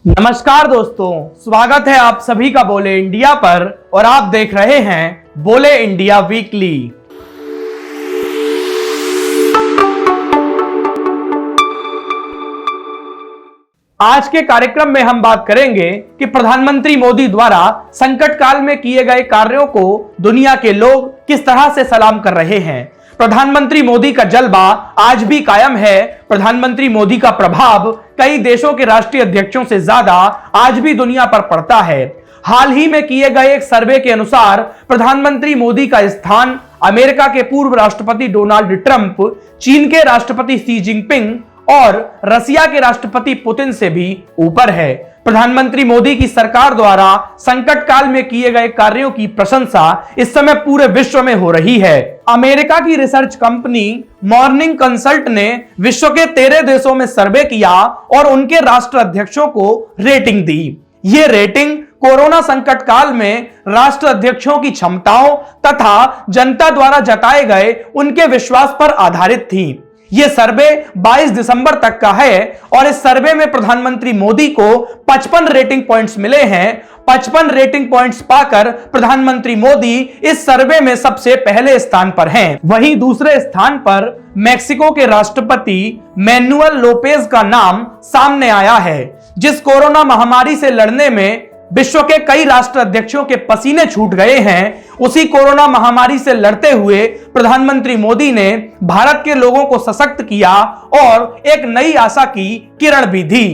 नमस्कार दोस्तों, स्वागत है आप सभी का बोले इंडिया पर और आप देख रहे हैं बोले इंडिया वीकली। आज के कार्यक्रम में हम बात करेंगे कि प्रधानमंत्री मोदी द्वारा संकट काल में किए गए कार्यों को दुनिया के लोग किस तरह से सलाम कर रहे हैं। प्रधानमंत्री मोदी का जलवा आज भी कायम है। प्रधानमंत्री मोदी का प्रभाव कई देशों के राष्ट्रीय अध्यक्षों से ज्यादा आज भी दुनिया पर पड़ता है। हाल ही में किए गए एक सर्वे के अनुसार प्रधानमंत्री मोदी का स्थान अमेरिका के पूर्व राष्ट्रपति डोनाल्ड ट्रंप, चीन के राष्ट्रपति शी जिनपिंग और रसिया के राष्ट्रपति पुतिन से भी ऊपर है। प्रधानमंत्री मोदी की सरकार द्वारा संकट काल में किए गए कार्यों की प्रशंसा इस समय पूरे विश्व में हो रही है। अमेरिका की रिसर्च कंपनी मॉर्निंग कंसल्ट ने विश्व के 13 देशों में सर्वे किया और उनके राष्ट्र अध्यक्षों को रेटिंग दी। ये रेटिंग कोरोना संकट काल में राष्ट्र अध्यक्षों की क्षमताओं तथा जनता द्वारा जताए गए उनके विश्वास पर आधारित थी। यह सर्वे 22 दिसंबर तक का है और इस सर्वे में प्रधानमंत्री मोदी को 55 रेटिंग पॉइंट्स मिले हैं। 55 रेटिंग पॉइंट्स पाकर प्रधानमंत्री मोदी इस सर्वे में सबसे पहले स्थान पर हैं। वहीं दूसरे स्थान पर मेक्सिको के राष्ट्रपति मैनुअल लोपेज का नाम सामने आया है। जिस कोरोना महामारी से लड़ने में विश्व के कई राष्ट्र अध्यक्षों के पसीने छूट गए हैं, उसी कोरोना महामारी से लड़ते हुए प्रधानमंत्री मोदी ने भारत के लोगों को सशक्त किया और एक नई आशा की किरण भी दी।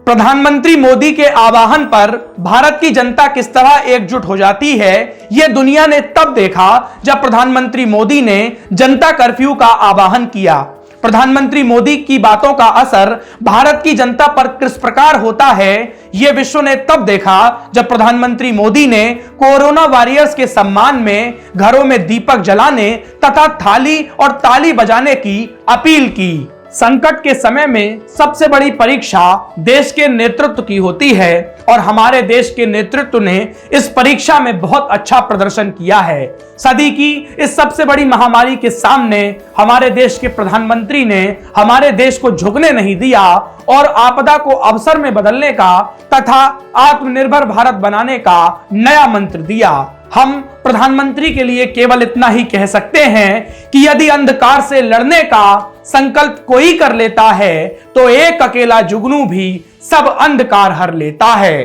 प्रधानमंत्री मोदी के आह्वान पर भारत की जनता किस तरह एकजुट हो जाती है, यह दुनिया ने तब देखा जब प्रधानमंत्री मोदी ने जनता कर्फ्यू का आह्वान किया। प्रधानमंत्री मोदी की बातों का असर भारत की जनता पर किस प्रकार होता है, यह विश्व ने तब देखा जब प्रधानमंत्री मोदी ने कोरोना वॉरियर्स के सम्मान में घरों में दीपक जलाने तथा थाली और ताली बजाने की अपील की। संकट के समय में सबसे बड़ी परीक्षा देश के नेतृत्व की होती है और हमारे देश के नेतृत्व ने इस परीक्षा में बहुत अच्छा प्रदर्शन किया है। सदी की इस सबसे बड़ी महामारी के सामने हमारे देश के प्रधानमंत्री ने हमारे देश को झुकने नहीं दिया और आपदा को अवसर में बदलने का तथा आत्मनिर्भर भारत बनाने का नया मंत्र दिया। हम प्रधानमंत्री के लिए केवल इतना ही कह सकते हैं कि यदि अंधकार से लड़ने का संकल्प कोई कर लेता है तो एक अकेला जुगनू भी सब अंधकार हर लेता है।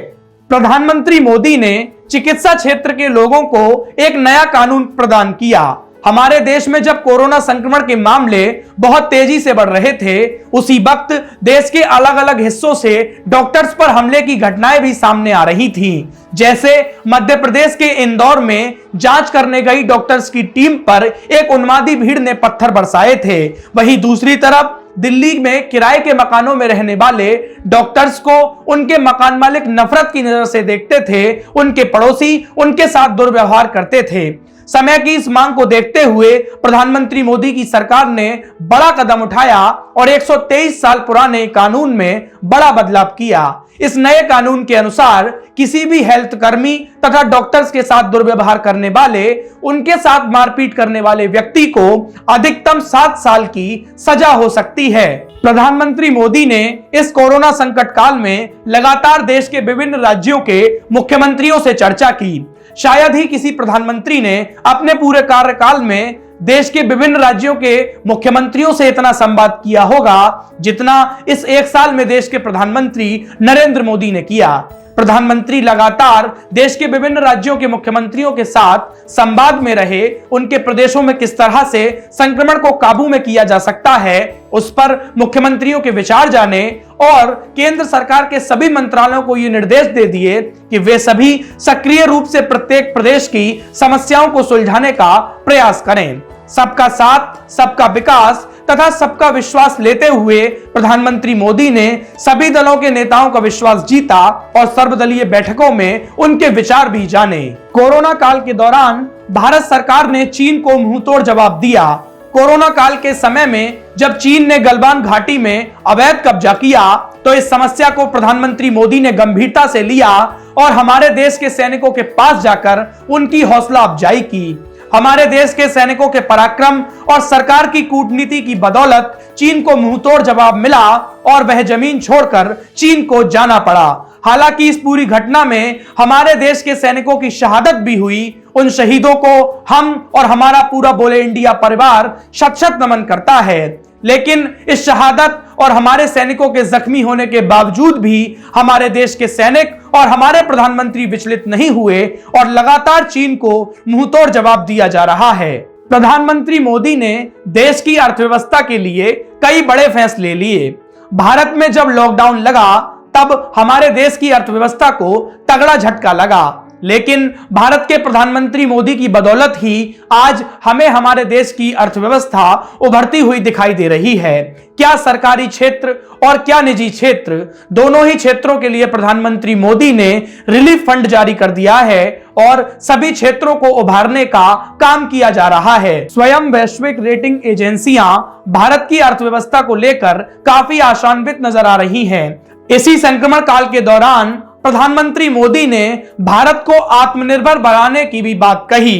प्रधानमंत्री मोदी ने चिकित्सा क्षेत्र के लोगों को एक नया कानून प्रदान किया। हमारे देश में जब कोरोना संक्रमण के मामले बहुत तेजी से बढ़ रहे थे, उसी वक्त देश के अलग अलग हिस्सों से डॉक्टर्स पर हमले की घटनाएं भी सामने आ रही थीं। जैसे मध्य प्रदेश के इंदौर में जांच करने गई डॉक्टर्स की टीम पर एक उन्मादी भीड़ ने पत्थर बरसाए थे। वहीं दूसरी तरफ दिल्ली में किराए के मकानों में रहने वाले डॉक्टर्स को उनके मकान मालिक नफरत की नजर से देखते थे। उनके पड़ोसी उनके साथ दुर्व्यवहार करते थे। समय की इस मांग को देखते हुए प्रधानमंत्री मोदी की सरकार ने बड़ा कदम उठाया और 123 साल पुराने कानून में बड़ा बदलाव किया। इस नए कानून के अनुसार किसी भी हेल्थ कर्मी तथा डॉक्टर्स के साथ दुर्व्यवहार करने वाले, उनके साथ मारपीट करने वाले व्यक्ति को अधिकतम 7 साल की सजा हो सकती है। प्रधानमंत्री मोदी ने इस कोरोना संकट काल में लगातार देश के विभिन्न राज्यों के मुख्यमंत्रियों से चर्चा की। शायद ही किसी प्रधानमंत्री ने अपने पूरे कार्यकाल में देश के विभिन्न राज्यों के मुख्यमंत्रियों से इतना संवाद किया होगा जितना इस एक साल में देश के प्रधानमंत्री नरेंद्र मोदी ने किया। प्रधानमंत्री लगातार देश के विभिन्न राज्यों के मुख्यमंत्रियों के साथ संवाद में रहे। उनके प्रदेशों में किस तरह से संक्रमण को काबू में किया जा सकता है, उस पर मुख्यमंत्रियों के विचार जाने और केंद्र सरकार के सभी मंत्रालयों को ये निर्देश दे दिए कि वे सभी सक्रिय रूप से प्रत्येक प्रदेश की समस्याओं को सुलझाने का प्रयास करें। सबका साथ, सबका विकास तथा सबका विश्वास लेते हुए प्रधानमंत्री मोदी ने सभी दलों के नेताओं का विश्वास जीता और सर्वदलीय बैठकों में उनके विचार भी जाने। कोरोना काल के दौरान भारत सरकार ने चीन को मुंहतोड़ जवाब दिया। कोरोना काल के समय में जब चीन ने गलवान घाटी में अवैध कब्जा किया तो इस समस्या को प्रधानमंत्री मोदी ने गंभीरता से लिया और हमारे देश के सैनिकों के पास जाकर उनकी हौसला अफजाई की। हमारे देश के सैनिकों के पराक्रम और सरकार की कूटनीति की बदौलत चीन को मुंहतोड़ जवाब मिला और वह जमीन छोड़कर चीन को जाना पड़ा। हालांकि इस पूरी घटना में हमारे देश के सैनिकों की शहादत भी हुई। उन शहीदों को हम और हमारा पूरा बोले इंडिया परिवार शत शत नमन करता है। लेकिन इस शहादत और हमारे सैनिकों के जख्मी होने के बावजूद भी हमारे देश के सैनिक और हमारे प्रधानमंत्री विचलित नहीं हुए और लगातार चीन को मुंहतोड़ जवाब दिया जा रहा है। प्रधानमंत्री मोदी ने देश की अर्थव्यवस्था के लिए कई बड़े फैसले लिए। भारत में जब लॉकडाउन लगा तब हमारे देश की अर्थव्यवस्था को तगड़ा झटका लगा, लेकिन भारत के प्रधानमंत्री मोदी की बदौलत ही आज हमें हमारे देश की अर्थव्यवस्था उभरती हुई दिखाई दे रही है। क्या सरकारी क्षेत्र और क्या निजी क्षेत्र, दोनों ही क्षेत्रों के लिए प्रधानमंत्री मोदी ने रिलीफ फंड जारी कर दिया है और सभी क्षेत्रों को उभारने का काम किया जा रहा है। स्वयं वैश्विक रेटिंग एजेंसियां भारत की अर्थव्यवस्था को लेकर काफी आशान्वित नजर आ रही हैं। इसी संक्रमण काल के दौरान प्रधानमंत्री मोदी ने भारत को आत्मनिर्भर बनाने की भी बात कही।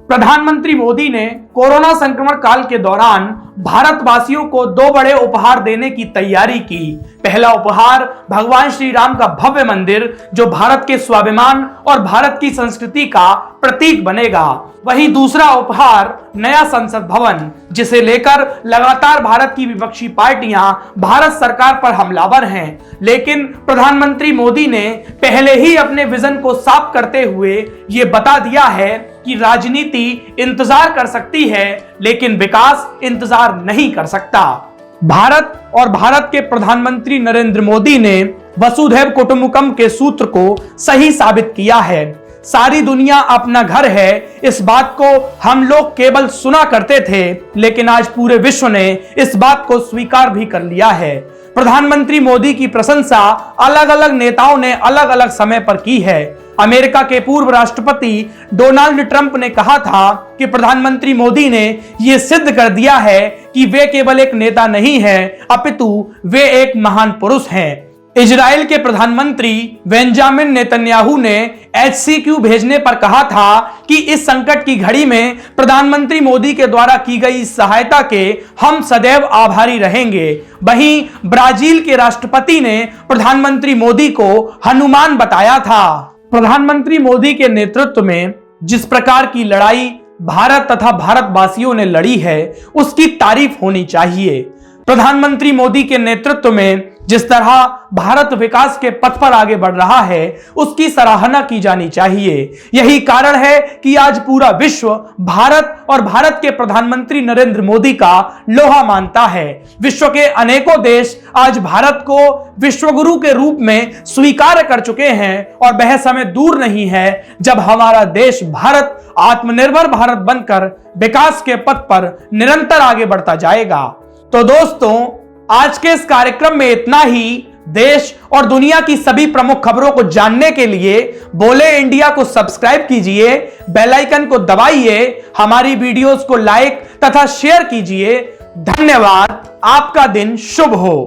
प्रधानमंत्री मोदी ने कोरोना संक्रमण काल के दौरान भारतवासियों को 2 बड़े उपहार देने की तैयारी की। पहला उपहार भगवान श्री राम का भव्य मंदिर, जो भारत के स्वाभिमान और भारत की संस्कृति का प्रतीक बनेगा। वहीं दूसरा उपहार नया संसद भवन, जिसे लेकर लगातार भारत की विपक्षी पार्टियां भारत सरकार पर हमलावर हैं। लेकिन प्रधानमंत्री मोदी ने पहले ही अपने विजन को साफ करते हुए ये बता दिया है कि राजनीति इंतजार कर सकती है लेकिन विकास इंतजार नहीं कर सकता। भारत और भारत के प्रधानमंत्री नरेंद्र मोदी ने वसुधैव कुटुंबकम के सूत्र को सही साबित किया है। सारी दुनिया अपना घर है, इस बात को हम लोग केवल सुना करते थे, लेकिन आज पूरे विश्व ने इस बात को स्वीकार भी कर लिया है। प्रधानमंत्री मोदी की प्रशंसा अलग अलग नेताओं ने अलग अलग समय पर की है। अमेरिका के पूर्व राष्ट्रपति डोनाल्ड ट्रंप ने कहा था कि प्रधानमंत्री मोदी ने यह सिद्ध कर दिया है कि वे केवल एक नेता नहीं हैं, अपितु वे एक महान पुरुष हैं। इजराइल के प्रधानमंत्री बेंजामिन नेतन्याहू ने HCQ भेजने पर कहा था कि इस संकट की घड़ी में प्रधानमंत्री मोदी के द्वारा की गई सहायता के हम सदैव आभारी रहेंगे। वहीं ब्राजील के राष्ट्रपति ने प्रधानमंत्री मोदी को हनुमान बताया था। प्रधानमंत्री मोदी के नेतृत्व में जिस प्रकार की लड़ाई भारत तथा भारतवासियों ने लड़ी है, उसकी तारीफ होनी चाहिए। प्रधानमंत्री मोदी के नेतृत्व में जिस तरह भारत विकास के पथ पर आगे बढ़ रहा है, उसकी सराहना की जानी चाहिए। यही कारण है कि आज पूरा विश्व भारत और भारत के प्रधानमंत्री नरेंद्र मोदी का लोहा मानता है। विश्व के अनेकों देश आज भारत को विश्वगुरु के रूप में स्वीकार कर चुके हैं और वह समय दूर नहीं है जब हमारा देश भारत आत्मनिर्भर भारत बनकर विकास के पथ पर निरंतर आगे बढ़ता जाएगा। तो दोस्तों, आज के इस कार्यक्रम में इतना ही। देश और दुनिया की सभी प्रमुख खबरों को जानने के लिए बोले इंडिया को सब्सक्राइब कीजिए, बेल आइकन को दबाइए, हमारी वीडियोस को लाइक तथा शेयर कीजिए। धन्यवाद। आपका दिन शुभ हो।